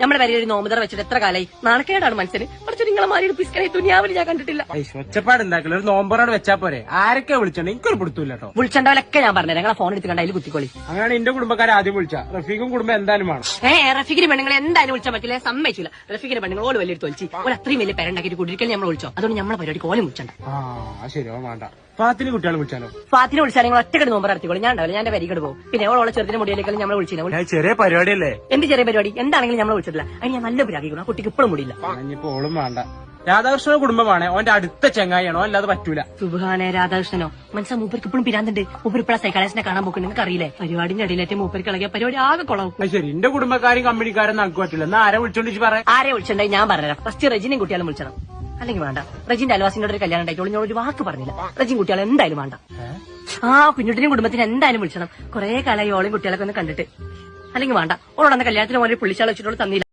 നമ്മുടെ വരെ ഒരു നോമ്പുതറ വെച്ചിട്ട് എത്ര കാലായി നാണക്കേടാണ് മനസ്സിന് കുറച്ച് നിങ്ങളെ മാറി പിസ്കനായി തുനിയാവിൽ ഞാൻ കണ്ടിട്ടില്ല. ഒച്ചപ്പാട് ഉണ്ടാക്കില്ല, ഒരു നോമ്പറോട് വെച്ചാ പോരെ. ആരൊക്കെ വിളിച്ചോണ്ട് എനിക്കൊരു പിടുത്തൂല്ലോ. വിളിച്ചോണ്ടവരൊക്കെ ഞാൻ പറഞ്ഞത് ഞങ്ങളെ ഫോൺ എടുത്ത് കണ്ട അതിൽ കുത്തിക്കോളി. അങ്ങനെ എന്റെ കുടുംബക്കാരെ ആദ്യം വിളിച്ച റഫീഖും കുടുംബം എന്തായാലും വേണം. റഫീഖിന് പെണ്ണുങ്ങളെ എന്തായാലും വിളിച്ചാൽ പറ്റില്ല, സമ്മതിച്ചില്ല. റഫീഖിന്റെ പെണ്ണുങ്ങൾ ഓല് വലിയ തോൽച്ചി ഓൾ അത്രയും വലിയ പേരുണ്ടാക്കിയിട്ട് കുടിക്കൽ നമ്മൾ വിളിച്ചോ. അതുകൊണ്ട് നമ്മളെ പരിപാടി കോലം വിളിച്ചണ്ട. ശരി വേണ്ട. ഫാത്തിന് കുട്ടികളെ വിളിച്ചാലോ? ഫാത്തിനെ വിളിച്ചാൽ നിങ്ങൾ ഒറ്റക്കടി നോമ്പ് നടത്തിക്കോളൂ. ഞാൻ ഉണ്ടാവില്ല, ഞാൻ വരികട് പോകും. പിന്നെ ഓളെ ചെറുതിന്റെ മുടിയിലേക്കാളും നമ്മൾ വിളിച്ചില്ല. ചെറിയ പരിപാടിയല്ലേ? എന്ത് ചെറിയ പരിപാടി എന്താണെങ്കിലും നമ്മൾ വിളിച്ചിട്ടില്ല. അതിന് ഞാൻ നല്ല പിരാക്കിക്കണം. ആ കുട്ടിക്ക് ഇപ്പോഴും മുടിയില്ല. ഇനിയിപ്പോ ഓളും വേണ്ട. രാധാകൃഷ്ണ കുടുംബമാണ്, ഓന്റെ അടുത്ത ചെങ്ങായിയാണോ, അല്ലാതെ പറ്റൂല. സുബ്ഹാനെ രാധാകൃഷ്ണനോ മനസ്സാ മൂപ്പർക്ക് ഇപ്പോഴും പിരാന്തുണ്ട്. മൂപ്പർ ഇപ്പോഴാ സൈക്കാളജിസ്റ്റിനെ കാണാൻ പോക്ക്. നിങ്ങൾക്ക് അറിയില്ലേ? പരിപാടിന്റെ ഇടയിലേറ്റ് മൂപ്പർക്ക് ഇളകിയ പരിപാടി ആകെ കൊളാവും. ശരി, എന്റെ കുടുംബക്കാരും കമ്പനിക്കാരും നമുക്ക് പറ്റില്ല. എന്നാ ആരെ വിളിച്ചോണ്ടിച്ച് പറയാം. ആരെ വിളിച്ചിട്ടുണ്ടായി ഞാൻ പറഞ്ഞുതരാം. ഫസ്റ്റ് റെജിനെയും കുട്ടികളും വിളിച്ചണം. അല്ലെങ്കിൽ വേണ്ട. റെജിന്റെ അയൽവാസിന്റെ ഒരു കല്യാണം ഉണ്ടായിട്ട് ഞാൻ ഒരു വാക്ക് പറഞ്ഞില്ല. റെജിൻ കുട്ടികളെ എന്തായാലും വേണ്ട. കുഞ്ഞുട്ടിനും കുടുംബത്തിന് എന്തായാലും വിളിച്ചണം. കുറെ കാലമായി ഓളും കുട്ടികളൊക്കെ ഒന്ന് കണ്ടിട്ട്. അല്ലെങ്കിൽ വേണ്ട. ഓളോടന്ന കല്യാണത്തിന് പോലെ പുള്ളിച്ചാൾ വെച്ചിട്ടോട് തന്നില്ല.